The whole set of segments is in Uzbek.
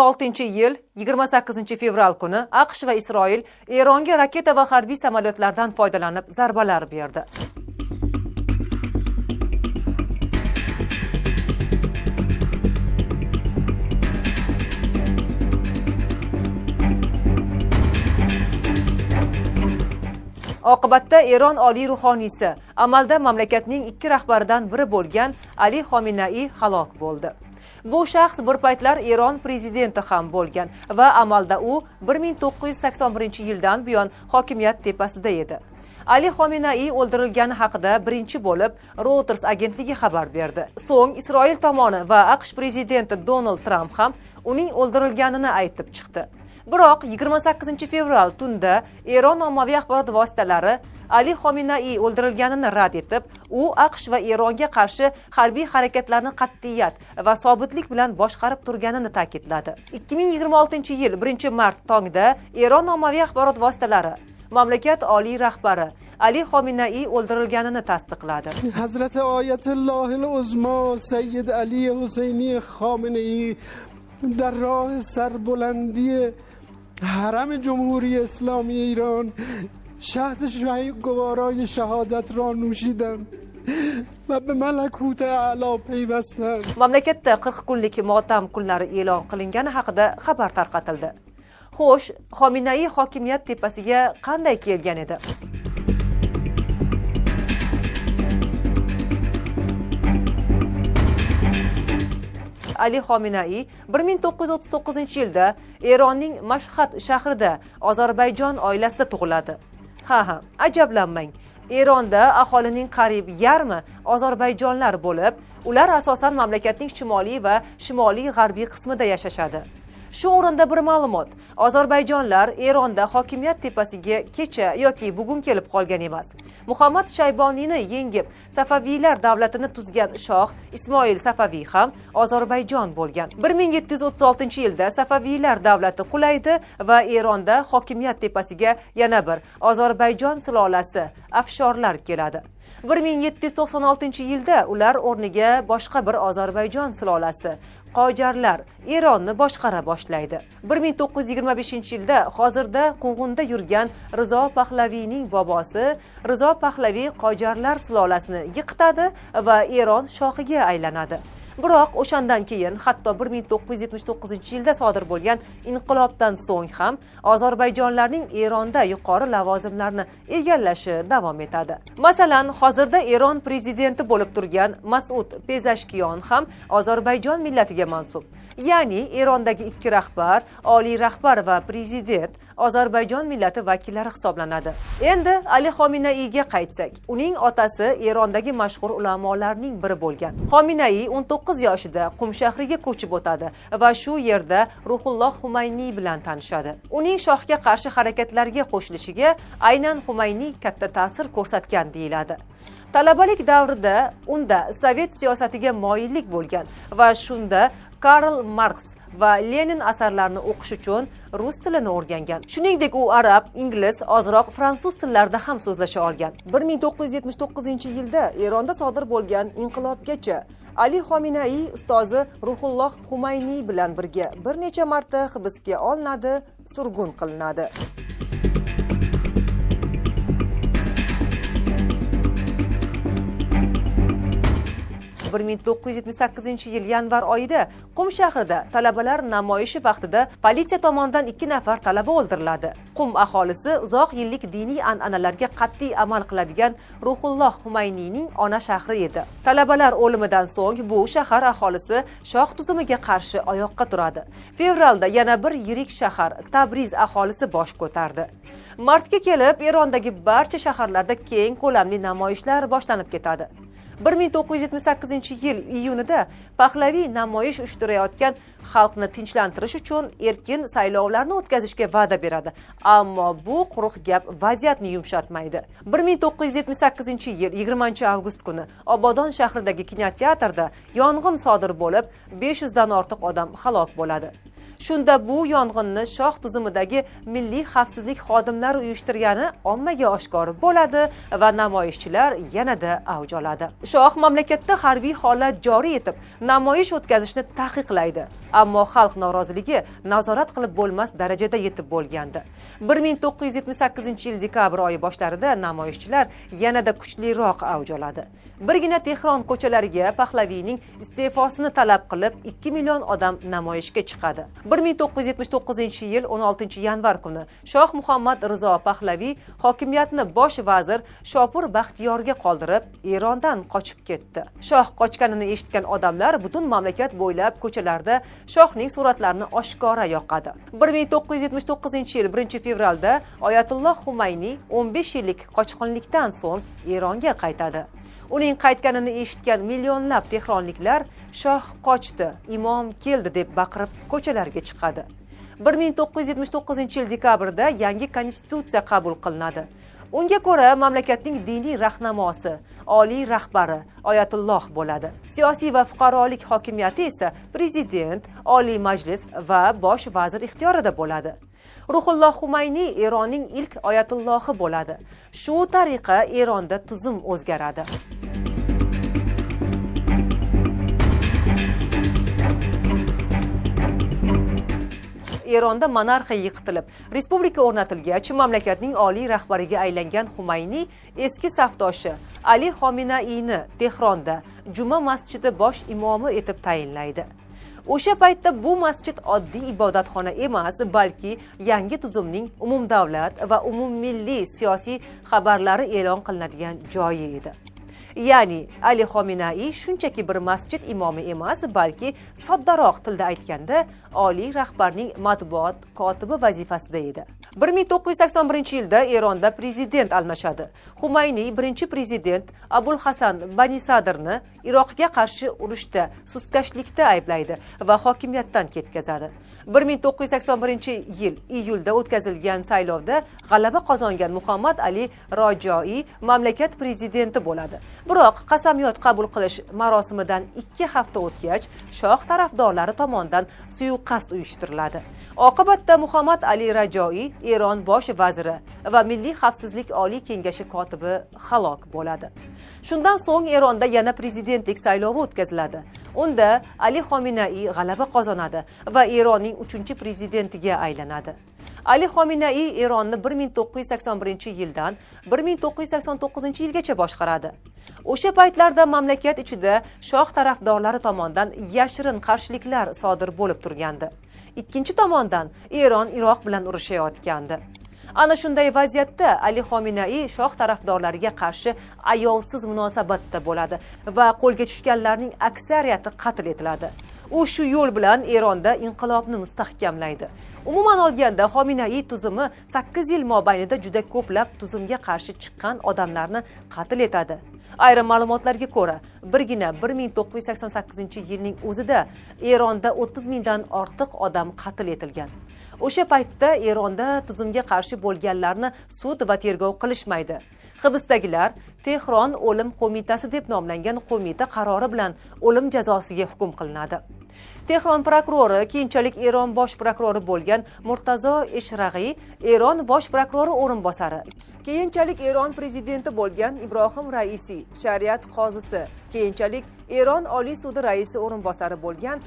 2026-yil 28-fevral kuni AQSh va Isroil Eronga raketa va harbiy samolyotlardan foydalanib zarbalar berdi. Oqibatda Eron oliy ruhoniysi, amalda mamlakatning ikki rahbaridan biri bo'lgan Ali Xomenai halok bo'ldi. Bu shaxs bir paytlar Eron prezidenti ham bo'lgan va amalda u 1981-yildan buyon hokimiyat tepasida edi. Ali Xomenai o'ldirilgani haqida birinchi bo'lib Reuters agentligi xabar berdi. So'ng Isroil tomoni va AQSh prezidenti Donald Tramp ham uning o'ldirilganini aytib chiqdi. Biroq 28-fevral tunda Eron ommaviy axborot vositalari Ali Xomenai o'ldirilganini rad etib, u AQSh va Eronga qarshi harbiy harakatlarni qat'iyat va sobitlik bilan boshqarib turganini ta'kidladi. 2026-yil 1-mart tongda Eron ommaviy axborot vositalari mamlakat oliy rahbari Ali Xomenai o'ldirilganini tasdiqladi. Hazrati Oyatullohil Uzmo Sayyid Ali Husayni Xomenai در راه سربلندی حرم جمهوری اسلامی ایران شهد گوارای شهادت را نوشیدند و به ملکوت اعلی پیوستند. Mamlakatda 40 kunlik motam kunlari e'lon qilingani haqida xabar tarqatildi. Xo'sh, Xomenai hokimiyat tepasiga qanday kelgan edi? Ali Xomenai 1939-yilda Eronning Mashhad shahrida Ozarbayjon oilasida tug'iladi. Ha, ajablanmang. Eronda aholining qariyb yarmi ozarbayjonlar bo'lib, ular asosan mamlakatning shimoliy va shimoliy-g'arbiy qismida yashashadi. Shu o'rinda bir ma'lumot. Ozarbayjonlar Eronda hokimiyat tepasiga kecha yoki bugun kelib qolgan emas. Muhammad Shayboniyni yengib, Safaviylar davlatini tuzgan shoh Ismoil Safaviy ham Ozarbayjon bo'lgan. 1736-yilda Safaviylar davlati qulaydi va Eronda hokimiyat tepasiga yana bir Ozarbayjon sulolasi Afshorlar keladi. 1796-yilda ular o'rniga boshqa bir Ozarbayjon sulolasi Qojarlar Eronni boshqara boshlaydi. 1925-yilda hozirda Qug'unda yurgan Rizo Pahlaviyning bobosi Rizo Pahlaviy Qojarlar sulolasini yiqitadi va Eron shohiga aylanadi. Biroq o'shandan keyin hatto 1979-yilda sodir bo'lgan inqilobdan so'ng ham Ozarbayjonlarning Eronda yuqori lavozimlarni egallashi davom etadi. Masalan, hozirda Eron prezidenti bo'lib turgan Mas'ud Pezeshkian ham Ozarbayjon millatiga mansub. Ya'ni Erondagi ikki rahbar, oliy rahbar va prezident Ozarbayjon millati vakillari hisoblanadi. Endi Ali Xomenaiga qaytsak, uning otasi Erondagi mashhur ulamolarning biri bo'lgan. Xomenai 19 yoshida Qum shahriga ko'chib o'tadi va shu yerda Ruhulloh Humayniy bilan tanishadi. Uning shohga qarshi harakatlarga qo'shilishiga aynan Humayniy katta ta'sir ko'rsatgan deyiladi. Talabalik davrida unda sovet siyosatiga moyillik bo'lgan va shunda Karl Marx va Lenin asarlarini o'qish uchun rus tilini o'rgangan. Shuningdek, u arab, ingliz, ozroq fransuz tillarida ham so'zlasha olgan. 1979-yilda Eronda sodir bo'lgan inqilobgacha Ali Xomenai ustozi Ruhulloh Humayniy bilan birga bir necha marta hibsga olinadi, surgun qilinadi. 1978-yil yanvar oyida Qum shahrida talabalar namoyishi vaqtida politsiya tomonidan 2 nafar talaba o'ldiriladi. Qum aholisi uzoq yillik diniy an'analarga qat'iy amal qiladigan Ruhulloh Humayniyning ona shahri edi. Talabalar o'limidan so'ng bu shahar aholisi shoh tuzumiga qarshi oyoqqa turadi. Fevralda yana bir yirik shahar Tabriz aholisi bosh ko'tardi. Martga kelib Erondagi barcha shaharlarda keng ko'lamli namoyishlar boshlanib ketadi. 1978-yil iyunida Pahlaviy namoyish uyushtirayotgan xalqni tinchlantirish uchun erkin saylovlarni o'tkazishga va'da beradi. Ammo bu quruq gap vaziyatni yumshatmaydi. 1978-yil 20-avgust kuni Obodon shahridagi kinoteatrda yong'in sodir bo'lib, 500 dan ortiq odam halok bo'ladi. Shunda bu yong'inni shoh tuzumidagi milliy xavfsizlik xodimlari uyushtirgani ommaga oshkor bo'ladi va namoyishchilar yanada avj oladi. Shoh mamlakatda harbiy holat joriy etib, namoyish o'tkazishni taqiqlaydi. Ammo xalq noroziligi nazorat qilib bo'lmas darajada yetib bo'lgandi. 1978-yil dekabr oyi boshlarida namoyishchilar yanada kuchliroq avj oladi. Birgina Tehron ko'chalariga Pahlaviyning iste'fosini talab qilib 2 million odam namoyishga chiqadi. 1979-yil 16-yanvar kuni Shoh Muhammad Rizo Pahlaviy hokimiyatni bosh vazir Shopur Baxtiyorga qoldirib, Erondan qochib ketdi. Shoh qochganini eshitgan odamlar butun mamlakat bo'ylab ko'chalarda shohning suratlarini oshkora yoqadi. 1979-yil 1-fevralda Oyatulloh Xumayniy 15 yillik qochqinlikdan so'ng Eronga qaytadi. Uning qaytganini eshitgan millionlab tehronliklar shoh qochdi, imom keldi deb baqirib ko'chalarga chiqadi. 1979-yil dekabrda yangi konstitutsiya qabul qilinadi. Unga ko'ra mamlakatning diniy rahnamosi, oliy rahbari Oyatulloh bo'ladi. Siyosiy va fuqarolik hokimiyati esa prezident, oliy majlis va bosh vazir ixtiyorida bo'ladi. Ruhulloh Xumayniy Eronning ilk oyatullohi bo'ladi. Shu tariqa Eronda tuzum o'zgaradi. Eronda monarxiya yiqitilib, respublika o'rnatilgach, mamlakatning oliy rahbariga aylangan Xumayniy eski safdoshi Ali Xominaiyni Tehronda Juma masjidi bosh imomi etib tayinlaydi. O'sha paytda bu masjid oddiy ibodatxona emas, balki yangi tuzumning umumdavlat va umummilliy siyosiy xabarlari e'lon qilinadigan joyi edi. Ya'ni Ali Xominayi shunchaki bir masjid imomi emas, balki soddaroq tilda aytganda oliy rahbarning matbuot kotibi vazifasida edi. 1981-yilda Eronda prezident almashadi. Xumayniy birinchi prezident Abul Hasan Banisadrni Iroqga qarshi urushda sustkashlikda ayblaydi va hokimiyatdan ketkazadi. 1981-yil iyulda o'tkazilgan saylovda g'alaba qozongan Muhammad Ali Rojoiy mamlakat prezidenti bo'ladi. Biroq qasamyod qabul qilish marosimidan 2 hafta o'tgach, shoh tarafdorlari tomonidan suiqasd uyushtiriladi. Oqibatda Muhammad Ali Rojoiy Eron bosh vaziri va Milliy xavfsizlik oliy kengashi kotibi halok bo'ladi. Shundan so'ng Eronda yana prezidentlik saylovi o'tkaziladi. Unda Ali Xominayi g'alaba qozonadi va Eronning 3-prezidentiga aylanadi. Ali Xominayi Eronni 1981-yildan 1989-yilgacha boshqaradi. O'sha paytlarda mamlakat ichida shoh tarafdorlari tomonidan yashirin qarshiliklar sodir bo'lib turgandi. Ikkinchi tomondan Eron Iroq bilan urushayotgandi. Ana shunday vaziyatda Ali Xominayi shoh tarafdorlariga qarshi ayovsiz munosabatda bo'ladi va qo'lga tushganlarning aksariyati qatl etiladi. U shu yo'l bilan Eronda inqilobni mustahkamlaydi. Umuman olganda Xominayi tuzumi 8 yil mobaynida juda ko'plab tuzumga qarshi chiqqan odamlarni qatl etadi. Ayrim ma'lumotlarga ko'ra, birgina 1988-yilning o'zida Eronda 30 mingdan ortiq odam qatl etilgan. O'sha paytda Eronda tuzumga qarshi bo'lganlarni sud va tergov qilishmaydi. Hibsdagilar Tehron o'lim qo'mitasi deb nomlangan qo'mita qarori bilan o'lim jazosiga hukm qilinadi. Tehron prokurori keyinchalik Eron bosh prokurori bo'lgan Murtazo Eshrag'iy Eron bosh prokurori o'rinbosari, keyinchalik Eron prezidenti bo'lgan Ibrohim Raisi shariat qozisi, keyinchalik Eron oliy sudi raisi o'rinbosari bo'lgan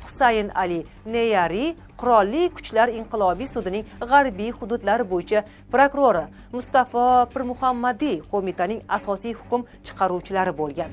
Husayn Ali Neyari Qurolli kuchlar inqilobiy sudining g'arbiy hududlari bo'yicha prokurori, Mustafa Pirmuhammadiy qo'mitaning asosiy hukm chiqaruvchilari bo'lgan.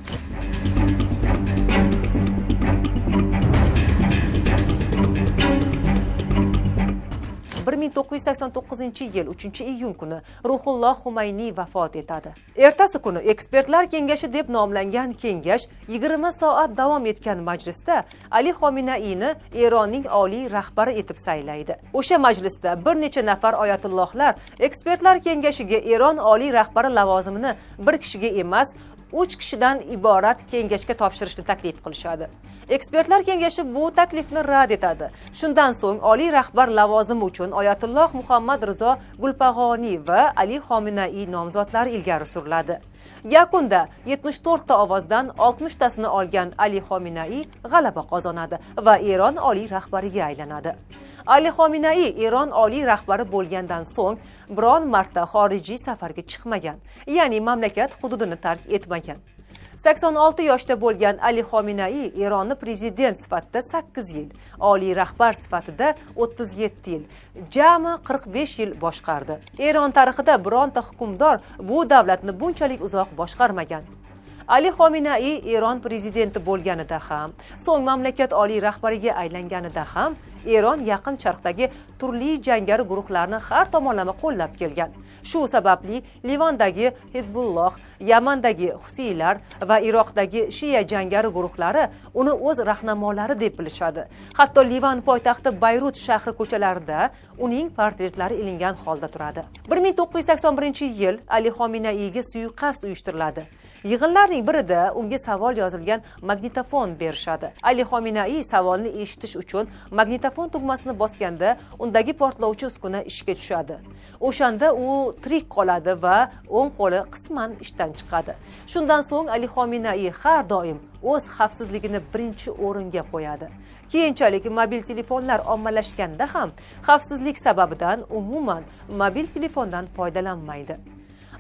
1989-yil 3-iyun kuni Ruhulloh Xumayniy vafot etadi. Ertasi kuni ekspertlar kengashi deb nomlangan kengash 20 soat davom etgan majlisda Ali Xominayni Eronning oliy rahbari etib saylaydi. O'sha majlisda bir necha nafar oyatullohlar ekspertlar kengashiga Eron oliy rahbari lavozimini bir kishiga emas, 3 kishidan iborat kengashga topshirishni taklif qilishadi. Ekspertlar kengashi bu taklifni rad etadi. Shundan so'ng oliy rahbar lavozimi uchun Oyatulloh Muhammad Rizo Gulpag'oniy va Ali Xominayi nomzodlari ilgari suriladi. Yakunda 74 ta ovozdan 60 tasini olgan Ali Xomenei g'alaba qozonadi va Eron oliy rahbariga aylanadi. Ali Xomenei Eron oliy rahbari bo'lgandan so'ng biron marta xorijiy safarga chiqmagan, ya'ni mamlakat hududini tark etmagan. 86 yoshda bo'lgan Ali Xomenei Eronni prezident sifatida 8 yil, oliy rahbar sifatida 37 yil, jami 45 yil boshqardi. Eron tarixida bironta hukmdor bu davlatni bunchalik uzoq boshqarmagan. Ali Xomenei Eron prezidenti bo'lganida ham, so'ng mamlakat oliy rahbariga aylanganida ham Eron yaqin sharqdagi turli jangari guruhlarni har tomonlama qo'llab kelgan. Shu sababli Livandagi Hizbulloh, Yamandagi Husiylar va Iroqdagi Shia jangari guruhlari uni o'z rahnamolari deb bilishadi. Hatto Livan poytaxti Bayrut shahri ko'chalarida uning portretlari ilingan holda turadi. 1981-yil Ali Xomeneiga suiqasd uyushtiriladi. Yig'inlarning birida unga savol yozilgan magnitofon berishadi. Ali Xomenei savolni eshitish uchun magnitofon tugmasini bosganda undagi portlovchi uskuna ishga tushadi. O'shanda u tirik qoladi va o'ng qo'li qisman ishdan chiqadi. Shundan so'ng Ali Xomenei har doim o'z xavfsizligini birinchi o'ringa qo'yadi. Keyinchalik mobil telefonlar ommalashganda ham xavfsizlik sababidan umuman mobil telefondan foydalanmaydi.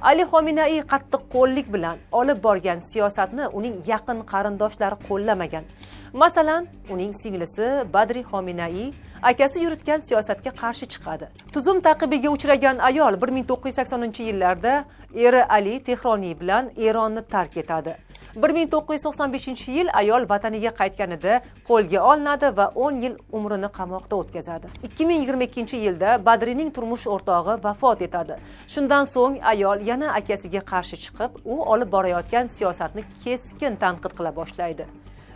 Ali Xomenei qattiq qo'llik bilan olib borgan siyosatni uning yaqin qarindoshlari qo'llamagan. Masalan, uning singlisi Badri Xomenei akasi yuritgan siyosatga qarshi chiqadi. Tuzum taqibiga uchragan ayol 1980-yillarda eri Ali Tehroniy bilan Eronni tark etadi. 1995-yil ayol vataniga qaytganida qo'lga olinadi va 10 yil umrini qamoqda o'tkazadi. 2022-yilda Badrining turmush o'rtog'i vafot etadi. Shundan so'ng ayol yana akasiga qarshi chiqib, u olib borayotgan siyosatni keskin tanqid qila boshlaydi.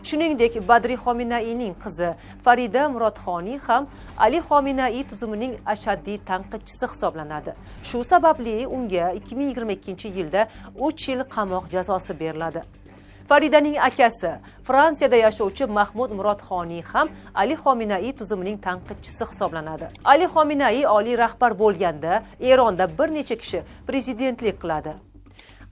Shuningdek, Badri Xomeneining qizi Farida Murodxoniy ham Ali Xomenei tuzumining ashaddiy tanqidchisi hisoblanadi. Shu sababli unga 2022-yilda 3 yil qamoq jazosi beriladi. Faridaning akasi, Fransiyada yashovchi Mahmud Murodxoniy ham Ali Xomenei tuzumining tanqidchisi hisoblanadi. Ali Xomenei oliy rahbar bo'lganda Eronda bir necha kishi prezidentlik qiladi.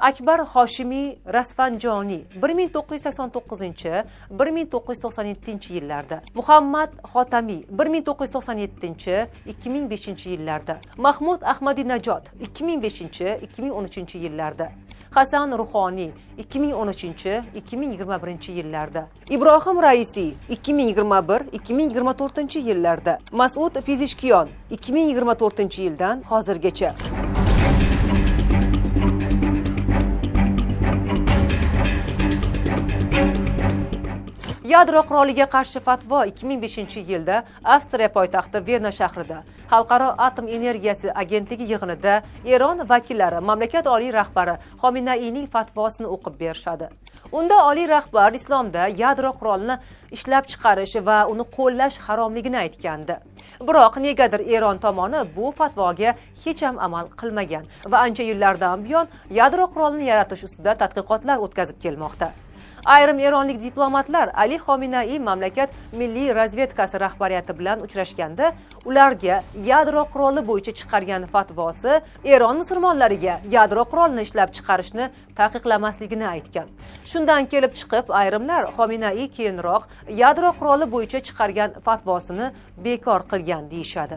Akbar Hoshimiy Rasfanjoniy 1989-1997-yillarda, Muhammad Xotamiy 1997-2005-yillarda, Mahmud Ahmadinajod 2005-2013-yillarda, Hasan Ruhoniy 2013-2021-yillarda, Ibrohim Raisiy 2021-2024-yillarda, Mas'ud Pezeshkian 2024-yildan hozirgacha. Yadro quroliga qarshi fatvo 2005-yilda Avstriya poytaxti Vena shahrida Xalqaro atom energiyasi agentligi yig'inida Eron vakillari mamlakat oliy rahbari Xomeneining fatvosini o'qib berishadi. Unda oliy rahbar islomda yadro qurolini ishlab chiqarish va uni qo'llash haromligini aytgandi. Biroq negadir Eron tomoni bu fatvoga hech ham amal qilmagan va ancha yillardan buyon yadro qurolini yaratish ustida tadqiqotlar o'tkazib kelmoqda. Ayrim eronlik diplomatlar Ali Xomenei mamlakat milliy razvedkasi rahbariyati bilan uchrashganda ularga yadro quroli bo'yicha chiqargan fatvosi Eron musulmonlariga yadro qurolini ishlab chiqarishni taqiqlamasligini aytgan. Shundan kelib chiqib, ayrimlar Xomenei keyinroq yadro quroli bo'yicha chiqargan fatvosini bekor qilgan deyishadi.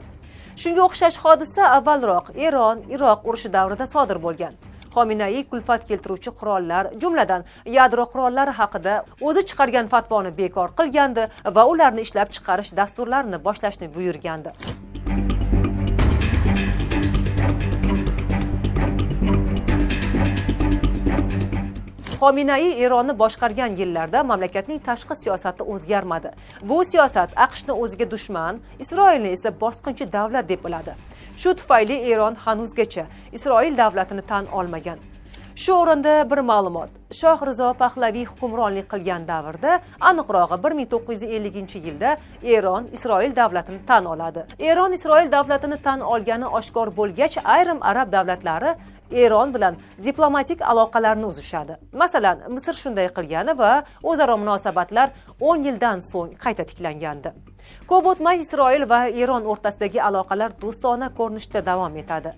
Shunga o'xshash hodisa avvalroq Eron-Iroq urushi davrida sodir bo'lgan. Xomenei kulfat keltiruvchi qurollar, jumladan yadro qurollari haqida o'zi chiqargan fatvoni bekor qilgandi va ularni ishlab chiqarish dasturlarini boshlashni buyurgandi. Xomenei Eronni boshqargan yillarda mamlakatning tashqi siyosati o'zgarmadi. Bu siyosat AQShni o'ziga dushman, Isroilni esa bosqinchi davlat deb biladi. Shu tufayli Eron hanuzgacha Isroil davlatini tan olmagan. Shu o'rinda bir ma'lumot. Shoh Rizo Pahlaviy hukmronlik qilgan davrda, aniqrog'i 1950-yilda Eron Isroil davlatini tan oladi. Eron Isroil davlatini tan olgani oshkor bo'lgach, ayrim arab davlatlari Eron bilan diplomatik aloqalarni uzishadi. Masalan, Misr shunday qilgani va o'zaro munosabatlar 10 yildan so'ng qayta tiklangandi. Ko'p o'tmay Isroil va Eron o'rtasidagi aloqalar do'stona ko'rinishda davom etadi.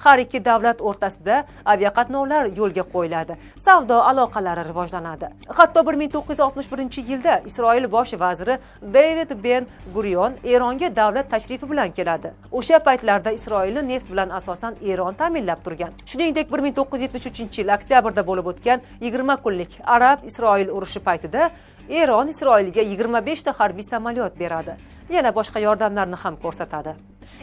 Har ikki davlat o'rtasida aviaqatnovlar yo'lga qo'yiladi, savdo aloqalari rivojlanadi. Hatto 1961-yilda Isroil bosh vaziri David Ben-Gurion Eronga davlat tashrifi bilan keladi. O'sha paytlarda Isroilni neft bilan asosan Eron ta'minlab turgan. Shuningdek, 1973-yil oktyabrda bo'lib o'tgan 20 kunlik Arab-Isroil urushi paytida Eron Isroilga 25 ta harbiy samolyot beradi. Yana boshqa yordamlarni ham ko'rsatadi.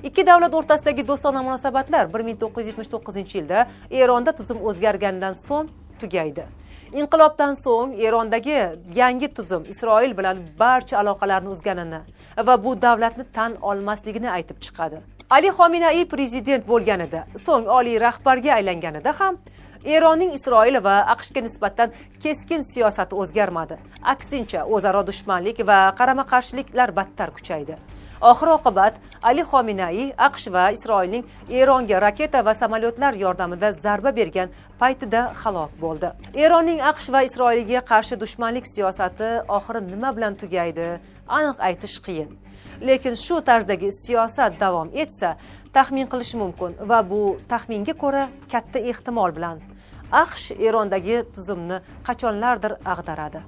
Ikki davlat o'rtasidagi do'stona munosabatlar 1979-yilda Eronda tuzum o'zgargandan so'ng tugaydi. Inqilobdan so'ng Erondagi yangi tuzum Isroil bilan barcha aloqalarni uzganini va bu davlatni tan olmasligini aytib chiqadi. Ali Xomenei prezident bo'lganida, so'ng oliy rahbarga aylanganida ham Eronning Isroil va AQShga nisbatan keskin siyosati o'zgarmadi. Aksincha, o'zaro dushmanlik va qarama-qarshiliklar battar kuchaydi. Oxir-oqibat Ali Xomenei AQSh va Isroilning Eronga raketa va samolyotlar yordamida zarba bergan paytida halok bo'ldi. Eronning AQSh va Isroilga qarshi dushmanlik siyosati oxiri nima bilan tugaydi, aniq aytish qiyin. Lekin shu tarzdagi siyosat davom etsa, taxmin qilish mumkin va bu taxminga ko'ra katta ehtimol bilan AQSh Erondagi tuzumni qachonlardir ag'daradi.